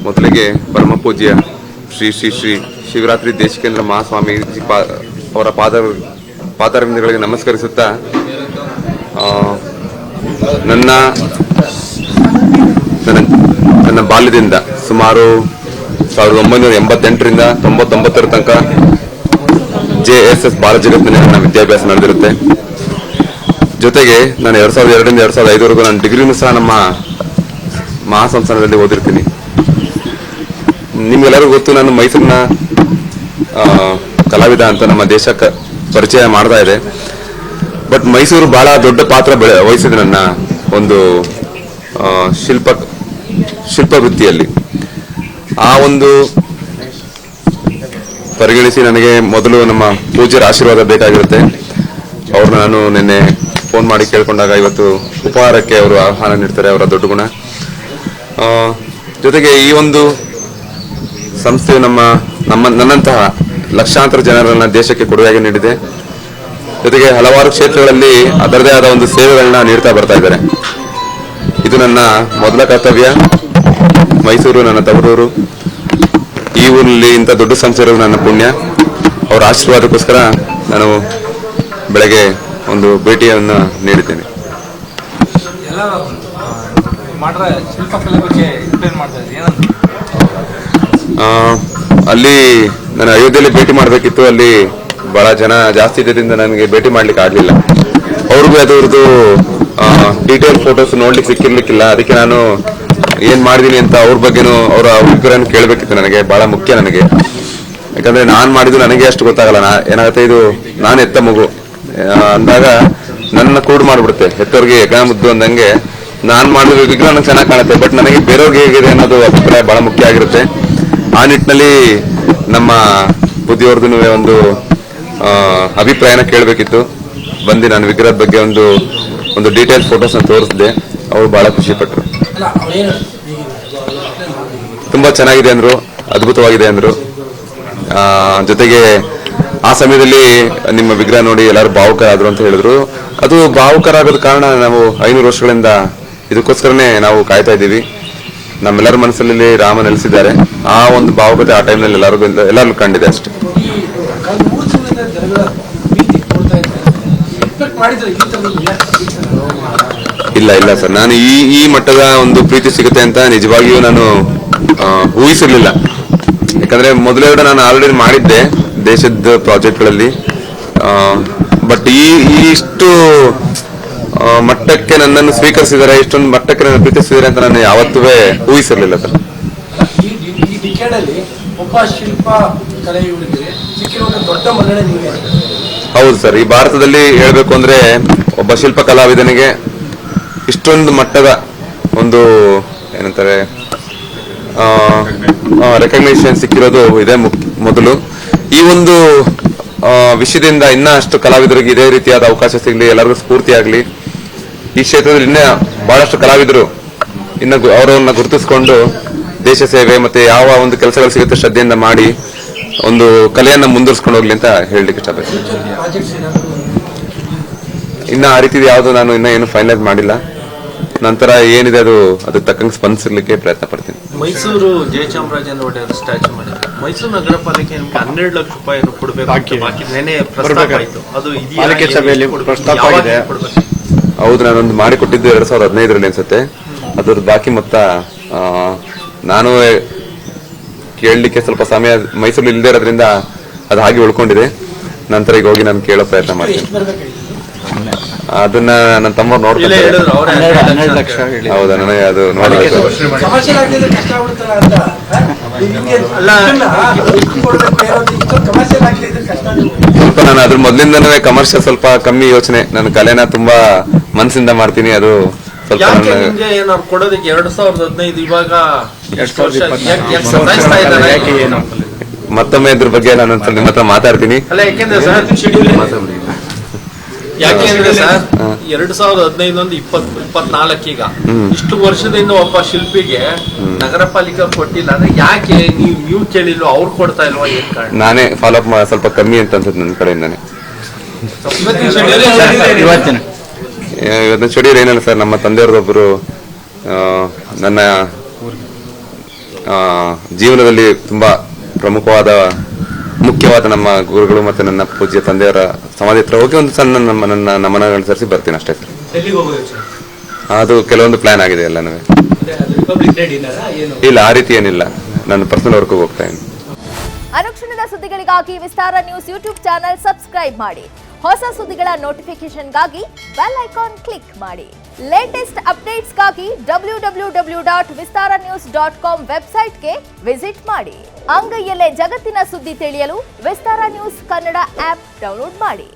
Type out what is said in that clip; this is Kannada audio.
ಮೊದಲಿಗೆ ಪರಮ ಪೂಜ್ಯ ಶ್ರೀ ಶ್ರೀ ಶ್ರೀ ಶಿವರಾತ್ರಿ ದೇಶಿಕೇಂದ್ರ ಮಹಾಸ್ವಾಮೀಜಿ ಅವರ ಪಾದಾರವಿಂದಗಳಿಗೆ ನಮಸ್ಕರಿಸುತ್ತಾ ನನ್ನ ನನ್ನ ಬಾಲ್ಯದಿಂದ ಸುಮಾರು 1988ರಿಂದ 99ರ ತನಕ JSS ಬಾಲಜಗತ್ತಿನಲ್ಲಿ ನನ್ನ ವಿದ್ಯಾಭ್ಯಾಸ ನಡೆದಿರುತ್ತೆ. ಜೊತೆಗೆ ನಾನು 2002ರಿಂದ 2005ವರೆಗೂ ನಾನು ಡಿಗ್ರಿನೂ ಸಹ ನಮ್ಮ ಮಹಾಸಂಸ್ಥಾನದಲ್ಲಿ ಓದಿರ್ತೀನಿ. ನಿಮ್ಗೆಲ್ಲರಿಗೂ ಗೊತ್ತು, ನಾನು ಮೈಸೂರಿನ ಕಲಾವಿದ ಅಂತ ನಮ್ಮ ದೇಶಕ್ಕೆ ಪರಿಚಯ ಮಾಡ್ತಾ ಇದೆ. ಬಟ್ ಮೈಸೂರು ಬಹಳ ದೊಡ್ಡ ಪಾತ್ರ ವಹಿಸಿದೆ ನನ್ನ ಒಂದು ಶಿಲ್ಪ ವೃತ್ತಿಯಲ್ಲಿ. ಆ ಒಂದು ಪರಿಗಣಿಸಿ ನನಗೆ ಮೊದಲು ನಮ್ಮ ಪೂಜ್ಯರ ಆಶೀರ್ವಾದ ಬೇಕಾಗಿರುತ್ತೆ. ಅವ್ರನ್ನ ನಾನು ನಿನ್ನೆ ಫೋನ್ ಮಾಡಿ ಕೇಳ್ಕೊಂಡಾಗ ಇವತ್ತು ಉಪಹಾರಕ್ಕೆ ಅವರು ಆಹ್ವಾನ ನೀಡ್ತಾರೆ, ಅವರ ದೊಡ್ಡ ಗುಣ. ಜೊತೆಗೆ ಈ ಒಂದು ಸಂಸ್ಥೆಯು ನನ್ನಂತಹ ಲಕ್ಷಾಂತರ ಜನರನ್ನ ದೇಶಕ್ಕೆ ಕೊಡುಗೆಯಾಗಿ ನೀಡಿದೆ. ಜೊತೆಗೆ ಹಲವಾರು ಕ್ಷೇತ್ರಗಳಲ್ಲಿ ಅದರದೇ ಆದ ಒಂದು ಸೇವೆಗಳನ್ನ ನೀಡ್ತಾ ಬರ್ತಾ ಇದ್ದಾರೆ. ಇದು ನನ್ನ ಮೊದಲ ಕರ್ತವ್ಯ. ಮೈಸೂರು ನನ್ನ ತವರೂರು. ಈ ಊರಲ್ಲಿ ಇಂಥ ದೊಡ್ಡ ಸಂಸ್ಥೆ ಇರೋದು ನನ್ನ ಪುಣ್ಯ. ಅವರ ಆಶೀರ್ವಾದಕ್ಕೋಸ್ಕರ ನಾನು ಬೆಳಗ್ಗೆ ಒಂದು ಭೇಟಿಯನ್ನು ನೀಡಿದ್ದೇನೆ. ಅಲ್ಲಿ ನಾನು ಅಯೋಧ್ಯೆಯಲ್ಲಿ ಭೇಟಿ ಮಾಡಬೇಕಿತ್ತು. ಅಲ್ಲಿ ಬಹಳ ಜನ ಜಾಸ್ತಿ ಇದ್ದರಿಂದ ನನಗೆ ಭೇಟಿ ಮಾಡ್ಲಿಕ್ಕೆ ಆಗ್ಲಿಲ್ಲ. ಅವ್ರಿಗೂ ಅದರದ್ದು ಡೀಟೇಲ್ ಫೋಟೋಸ್ ನೋಡ್ಲಿಕ್ಕೆ ಸಿಕ್ಕಿರ್ಲಿಕ್ಕಿಲ್ಲ. ಅದಕ್ಕೆ ನಾನು ಏನ್ ಮಾಡಿದೀನಿ ಅಂತ ಅವ್ರ ಬಗ್ಗೆನೂ ಅವರ ಅಭಿಪ್ರಾಯ ಕೇಳಬೇಕಿತ್ತು. ನನಗೆ ಬಹಳ ಮುಖ್ಯ. ನನಗೆ ಯಾಕಂದ್ರೆ ನಾನ್ ಮಾಡಿದ್ದು ನನಗೆ ಅಷ್ಟು ಗೊತ್ತಾಗಲ್ಲ. ಏನಾಗುತ್ತೆ, ಇದು ನಾನು ಎತ್ತ ಮಗು ಅಂದಾಗ ನನ್ನ ಕೂಡು ಮಾಡ್ಬಿಡುತ್ತೆ. ಹೆತ್ತವ್ರಿಗೆ ಯಜ್ಞ ಮುದ್ದು ಅಂದಂಗೆ ನಾನ್ ಮಾಡಿದ ವಿಗ್ರಹ ನನಗೆ ಚೆನ್ನಾಗಿ ಕಾಣುತ್ತೆ. ಬಟ್ ನನಗೆ ಬೇರೆಯವ್ರಿಗೆ ಹೇಗಿದೆ ಅನ್ನೋದು ಅಭಿಪ್ರಾಯ ಬಹಳ ಮುಖ್ಯ ಆಗಿರುತ್ತೆ. ಆ ನಿಟ್ಟಿನಲ್ಲಿ ನಮ್ಮ ಬುದ್ಧಿಯವ್ರದ್ದು ಒಂದು ಅಭಿಪ್ರಾಯನ ಕೇಳಬೇಕಿತ್ತು. ಬಂದು ನಾನು ವಿಗ್ರಹದ ಬಗ್ಗೆ ಒಂದು ಡೀಟೇಲ್ ಫೋಟೋಸ್ ತೋರಿಸಿದೆ. ಅವರು ಬಹಳ ಖುಷಿ ಪಟ್ಟರು. ತುಂಬಾ ಚೆನ್ನಾಗಿದೆ ಅಂದ್ರು, ಅದ್ಭುತವಾಗಿದೆ ಅಂದ್ರು. ಜೊತೆಗೆ ಆ ಸಮಯದಲ್ಲಿ ನಿಮ್ಮ ವಿಗ್ರಹ ನೋಡಿ ಎಲ್ಲರೂ ಭಾವುಕರಾದ್ರು ಅಂತ ಹೇಳಿದ್ರು. ಅದು ಭಾವುಕರಾಗೋದ ಕಾರಣ ನಾವು 500 ವರ್ಷಗಳಿಂದ ಇದಕ್ಕೋಸ್ಕರನೇ ನಾವು ಕಾಯ್ತಾ ಇದ್ದೀವಿ. ನಮ್ಮೆಲ್ಲರ ಮನಸ್ಸಲ್ಲಿ ರಾಮ ನೆಲೆಸಿದ್ದಾರೆ. ಆ ಒಂದು ಭಾವುಕತೆ ಆ ಟೈಮ್ನಲ್ಲಿ ಎಲ್ಲರೂ ಕಂಡಿದೆ ಅಷ್ಟೇ. ಇಲ್ಲ ಸರ್, ನಾನು ಈ ಮಟ್ಟದ ಒಂದು ಪ್ರೀತಿ ಸಿಗುತ್ತೆ ಅಂತ ನಿಜವಾಗಿಯೂ ನಾನು ಊಹಿಸಿರ್ಲಿಲ್ಲ. ಯಾಕಂದ್ರೆ ಮೊದಲೆರಡು ನಾನು ಆಲ್ರೆಡಿ ಮಾಡಿದ್ದೆ ದೇಶದ ಪ್ರಾಜೆಕ್ಟ್ಗಳಲ್ಲಿ. ಬಟ್ ಇಷ್ಟು ಮಟ್ಟಕ್ಕೆ ನನ್ನನ್ನು ಸ್ವೀಕರಿಸಿದ್ದಾರೆ, ಇಷ್ಟೊಂದು ಮಟ್ಟಕ್ಕೆ ನನ್ನ ಪ್ರೀತಿಸಿದ್ದಾರೆ ಅಂತ ನಾನು ಯಾವತ್ತೂ ಊಹಿಸಿರ್ಲಿಲ್ಲ ಸರ್. ಹೌದು ಸರ್, ಈ ಭಾರತದಲ್ಲಿ ಹೇಳ್ಬೇಕು ಅಂದ್ರೆ ಒಬ್ಬ ಶಿಲ್ಪ ಕಲಾವಿದನಿಗೆ ಇಷ್ಟೊಂದು ಮಟ್ಟದ ಒಂದು ಏನಂತಾರೆ ರೆಕಗ್ನಿಷನ್ ಸಿಕ್ಕಿರೋದು ಇದೇ ಮೊದಲು. ಈ ಒಂದು ವಿಷಯದಿಂದ ಇನ್ನ ಅಷ್ಟು ಕಲಾವಿದರಿಗೆ ಇದೇ ರೀತಿಯಾದ ಅವಕಾಶ ಸಿಗಲಿ, ಎಲ್ಲರಿಗೂ ಸ್ಫೂರ್ತಿ ಆಗಲಿ. ಈ ಕ್ಷೇತ್ರದಲ್ಲಿ ಇನ್ನ ಬಹಳಷ್ಟು ಕಲಾವಿದರು ಇನ್ನು ಅವರನ್ನ ಗುರುತಿಸಿಕೊಂಡು ದೇಶ ಸೇವೆ ಮತ್ತೆ ಯಾವ ಒಂದು ಕೆಲಸಗಳು ಸಿಗುತ್ತೆ ಶ್ರದ್ಧೆಯಿಂದ ಮಾಡಿ ಒಂದು ಕಲೆಯನ್ನ ಮುಂದುವರ್ಸ್ಕೊಂಡು ಹೋಗ್ಲಿ ಅಂತ ಹೇಳಲಿಕ್ಕೆ ಇಷ್ಟಪಡ್ತೀನಿ. ಇನ್ನ ಆ ರೀತಿ ಯಾವುದು ನಾನು ಏನು ಫೈನಲೈಸ್ ಮಾಡಿಲ್ಲ. ನಂತರ ಏನಿದೆ ಅದು ತಕ್ಕಂಗೆ ಸ್ಪಂದಿಸಲಿಕ್ಕೆ ಪ್ರಯತ್ನ ಪಡ್ತೀನಿ. ಮೈಸೂರು ಜಯಚಾಮರಾಜೇಂದ್ರ ಒಡೆಯರ್ ಸ್ಟ್ಯಾಚ್ಯೂ ಮಾಡಿದ್ರು. ಮೈಸೂರು ನಗರ ಪಾಲಿಕೆ 12 ಲಕ್ಷ ರೂಪಾಯಿ ಕೊಡಬೇಕು. ಹೌದು, ನಾನೊಂದು ಮಾಡಿಕೊಟ್ಟಿದ್ದು 2015ರಲ್ಲಿ ಅನ್ಸುತ್ತೆ. ಅದ್ರದ್ದು ಬಾಕಿ ಮೊತ್ತ ನಾನು ಕೇಳಲಿಕ್ಕೆ ಸ್ವಲ್ಪ ಸಮಯ ಮೈಸೂರಲ್ಲಿ ಇಲ್ಲದೆ ಇರೋದ್ರಿಂದ ಅದು ಹಾಗೆ ಉಳ್ಕೊಂಡಿದೆ. ನಂತರ ಈಗ ಹೋಗಿ ನಾನು ಕೇಳೋ ಪ್ರಯತ್ನ ಮಾಡ್ತೀನಿ. ಅದನ್ನ ನನ್ನ ತಮ್ಮ ನೋಡ್ತಾರೆ. ಹೌದಾ, ನನಗೆ ಅದು ನೋಡಬೇಕು. ಸ್ವಲ್ಪ ನಾನು ಅದ್ರ ಮೊದಲಿಂದನೇ ಕಮರ್ಷಿಯಲ್ ಸ್ವಲ್ಪ ಕಮ್ಮಿ ಯೋಚನೆ. ನಾನು ಕಲೆನ ತುಂಬಾ ಮನಸ್ಸಿಂದ ಮಾಡ್ತೀನಿ. ಅದು ಸ್ವಲ್ಪ ಕೊಡೋದಕ್ಕೆ 2015 ಇವಾಗ ಮತ್ತೊಮ್ಮೆ ಇದ್ರ ಬಗ್ಗೆ ನಾನು ಒಂದ್ಸಲ ನಿಮ್ಮ ಹತ್ರ ಮಾತಾಡ್ತೀನಿ. ಯಾಕೆಂದ್ರೆ ಸರ್ 2015 24 ಈಗ ಇಷ್ಟು ವರ್ಷದಿಂದ ಒಬ್ಬ ಶಿಲ್ಪಿಗೆ ನಗರ ಪಾಲಿಕೆ ಕೊಟ್ಟಿಲ್ಲ ಅಂದ್ರೆ ಯಾಕೆ ನೀವು ಕೇಳಿಲ್ವ? ಅವ್ರು ಕೊಡ್ತಾ ಇಲ್ವಾ? ಏನ್ ಕಾರಣ? ನಾನೇ ಫಾಲೋ ಅಪ್ ಸ್ವಲ್ಪ ಕಮ್ಮಿ ಅಂತ ಅನ್ಸುತ್ತೆ ನನ್ನ ಕಡೆಯಿಂದಾನೆ. ಇವತ್ತಿನ ಸ್ಟುಡಿಯೋ ಏನಲ್ಲ ಸರ್, ನಮ್ಮ ತಂದೆಯವ್ರದೊಬ್ಬರು ನನ್ನ ಜೀವನದಲ್ಲಿ ತುಂಬಾ ಮುಖ್ಯವಾದ ನಮ್ಮ ಗುರುಗಳು ಮತ್ತೆ ನನ್ನ ಪೂಜ್ಯ ತಂದೆಯವರ ಸಮಾಧಿ ಹತ್ರ ಹೋಗಿ ಒಂದು ಸಣ್ಣ ನನ್ನ ನಮನಗಳನ್ನು ಸರಿಸಿ ಬರ್ತೀನಿ ಅಷ್ಟೇ ಸರ್. ಅದು ಕೆಲವೊಂದು ಪ್ಲಾನ್ ಆಗಿದೆ ಎಲ್ಲನೂ. ಇಲ್ಲ, ಆ ರೀತಿ ಏನಿಲ್ಲ, ನಾನು ಪರ್ಸನಲ್ ವರ್ಕ್ ಹೋಗ್ತಾ ಇದ್ದೀನಿ. ಅನುಕ್ಷಣದ ಸುದ್ದಿಗಳಿಗಾಗಿ ವಿಸ್ತಾರ ನ್ಯೂಸ್ ಯೂಟ್ಯೂಬ್ ಚಾನೆಲ್ ಸಬ್ಸ್ಕ್ರೈಬ್ ಮಾಡಿ. ಹೊಸ ಸುದ್ದಿಗಳ ನೋಟಿಫಿಕೇಶನ್ಗಾಗಿ ಬೆಲ್ ಐಕಾನ್ ಕ್ಲಿಕ್ ಮಾಡಿ. ಲೇಟೆಸ್ಟ್ ಅಪ್ಡೇಟ್ಸ್ಗಾಗಿ www.vistaranews.com ವೆಬ್ಸೈಟ್ಗೆ ವಿಸಿಟ್ ಮಾಡಿ. ಅಂಗೈಯಲ್ಲೇ ಜಗತ್ತಿನ ಸುದ್ದಿ ತಿಳಿಯಲು ವಿಸ್ತಾರ ನ್ಯೂಸ್ ಕನ್ನಡ ಆಪ್ ಡೌನ್ಲೋಡ್ ಮಾಡಿ.